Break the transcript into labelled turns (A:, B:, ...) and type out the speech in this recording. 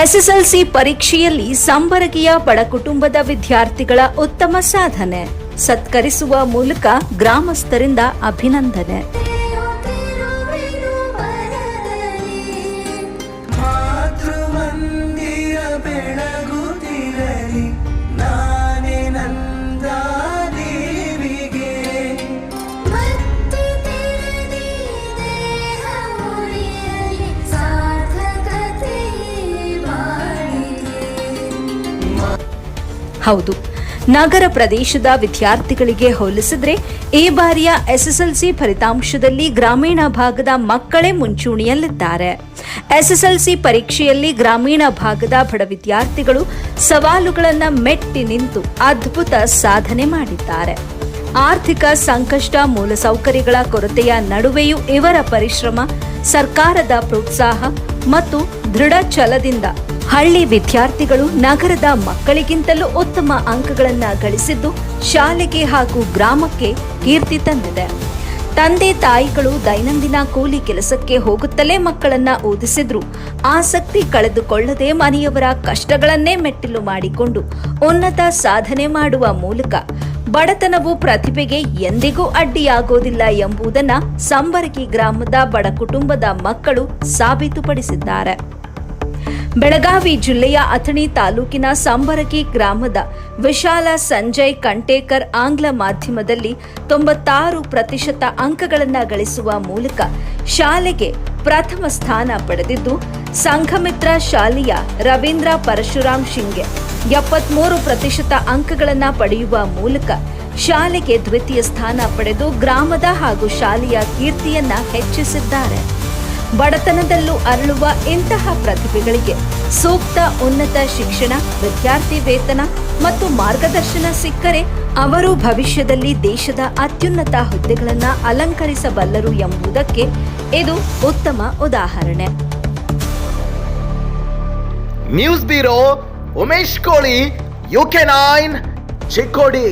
A: SSLC ಪರೀಕ್ಷೆಯಲ್ಲಿ ಸಂಬರಗಿಯ ಬಡ ಕುಟುಂಬದ ವಿದ್ಯಾರ್ಥಿಗಳ ಉತ್ತಮ ಸಾಧನೆ ಸತ್ಕರಿಸುವ ಮೂಲಕ ಗ್ರಾಮಸ್ಥರಿಂದ ಅಭಿನಂದನೆ. ಹೌದು, ನಗರ ಪ್ರದೇಶದ ವಿದ್ಯಾರ್ಥಿಗಳಿಗೆ ಹೋಲಿಸಿದ್ರೆ ಈ ಬಾರಿಯ ಎಸ್ಎಸ್ಎಲ್ಸಿ ಫಲಿತಾಂಶದಲ್ಲಿ ಗ್ರಾಮೀಣ ಭಾಗದ ಮಕ್ಕಳೇ ಮುಂಚೂಣಿಯಲ್ಲಿದ್ದಾರೆ. ಎಸ್ಎಸ್ಎಲ್ಸಿ ಪರೀಕ್ಷೆಯಲ್ಲಿ ಗ್ರಾಮೀಣ ಭಾಗದ ಬಡ ವಿದ್ಯಾರ್ಥಿಗಳು ಸವಾಲುಗಳನ್ನು ಮೆಟ್ಟಿ ನಿಂತು ಅದ್ಭುತ ಸಾಧನೆ ಮಾಡಿದ್ದಾರೆ. ಆರ್ಥಿಕ ಸಂಕಷ್ಟ, ಮೂಲಸೌಕರ್ಯಗಳ ಕೊರತೆಯ ನಡುವೆಯೂ ಇವರ ಪರಿಶ್ರಮ, ಸರ್ಕಾರದ ಪ್ರೋತ್ಸಾಹ ಮತ್ತು ದೃಢ ಛಲದಿಂದ ಹಳ್ಳಿ ವಿದ್ಯಾರ್ಥಿಗಳು ನಗರದ ಮಕ್ಕಳಿಗಿಂತಲೂ ಉತ್ತಮ ಅಂಕಗಳನ್ನು ಗಳಿಸಿದ್ದು ಶಾಲೆಗೆ ಹಾಗೂ ಗ್ರಾಮಕ್ಕೆ ಕೀರ್ತಿ ತಂದಿದೆ. ತಂದೆ ತಾಯಿಗಳು ದೈನಂದಿನ ಕೂಲಿ ಕೆಲಸಕ್ಕೆ ಹೋಗುತ್ತಲೇ ಮಕ್ಕಳನ್ನ ಓದಿಸಿದ್ರು ಆಸಕ್ತಿ ಕಳೆದುಕೊಳ್ಳದೆ ಮನೆಯವರ ಕಷ್ಟಗಳನ್ನೇ ಮೆಟ್ಟಿಲು ಮಾಡಿಕೊಂಡು ಉನ್ನತ ಸಾಧನೆ ಮಾಡುವ ಮೂಲಕ ಬಡತನವು ಪ್ರತಿಭೆಗೆ ಎಂದಿಗೂ ಅಡ್ಡಿಯಾಗೋದಿಲ್ಲ ಎಂಬುದನ್ನು ಸಂಬರಗಿ ಗ್ರಾಮದ ಬಡ ಕುಟುಂಬದ ಮಕ್ಕಳು ಸಾಬೀತುಪಡಿಸಿದ್ದಾರೆ. ಬೆಳಗಾವಿ ಜಿಲ್ಲೆಯ ಅಥಣಿ ತಾಲೂಕಿನ ಸಂಬರಗಿ ಗ್ರಾಮದ ವಿಶಾಲ ಸಂಜಯ್ ಕಂಟೇಕರ್ ಆಂಗ್ಲ ಮಾಧ್ಯಮದಲ್ಲಿ 96% ಅಂಕಗಳನ್ನು ಗಳಿಸುವ ಮೂಲಕ ಶಾಲೆಗೆ ಪ್ರಥಮ ಸ್ಥಾನ ಪಡೆದಿದ್ದು, ಸಂಘಮಿತ್ರ ಶಾಲೆಯ ರವೀಂದ್ರ ಪರಶುರಾಮ್ ಶಿಂಗೆ 73% ಅಂಕಗಳನ್ನು ಪಡೆಯುವ ಮೂಲಕ ಶಾಲೆಗೆ ದ್ವಿತೀಯ ಸ್ಥಾನ ಪಡೆದು ಗ್ರಾಮದ ಹಾಗೂ ಶಾಲೆಯ ಕೀರ್ತಿಯನ್ನ ಹೆಚ್ಚಿಸಿದ್ದಾರೆ. ಬಡತನದಲ್ಲೂ ಅರಳುವ ಇಂತಹ ಪ್ರತಿಭೆಗಳಿಗೆ ಸೂಕ್ತ ಉನ್ನತ ಶಿಕ್ಷಣ, ವಿದ್ಯಾರ್ಥಿ ವೇತನ ಮತ್ತು ಮಾರ್ಗದರ್ಶನ ಸಿಕ್ಕರೆ ಅವರು ಭವಿಷ್ಯದಲ್ಲಿ ದೇಶದ ಅತ್ಯುನ್ನತ ಹುದ್ದೆಗಳನ್ನು ಅಲಂಕರಿಸಬಲ್ಲರು ಎಂಬುದಕ್ಕೆ ಇದು ಉತ್ತಮ ಉದಾಹರಣೆ.
B: ನ್ಯೂಸ್ ಬ್ಯೂರೋ, ಉಮೇಶ್ ಕೋಳಿ, UK9, ಚಿಕ್ಕೋಡಿ.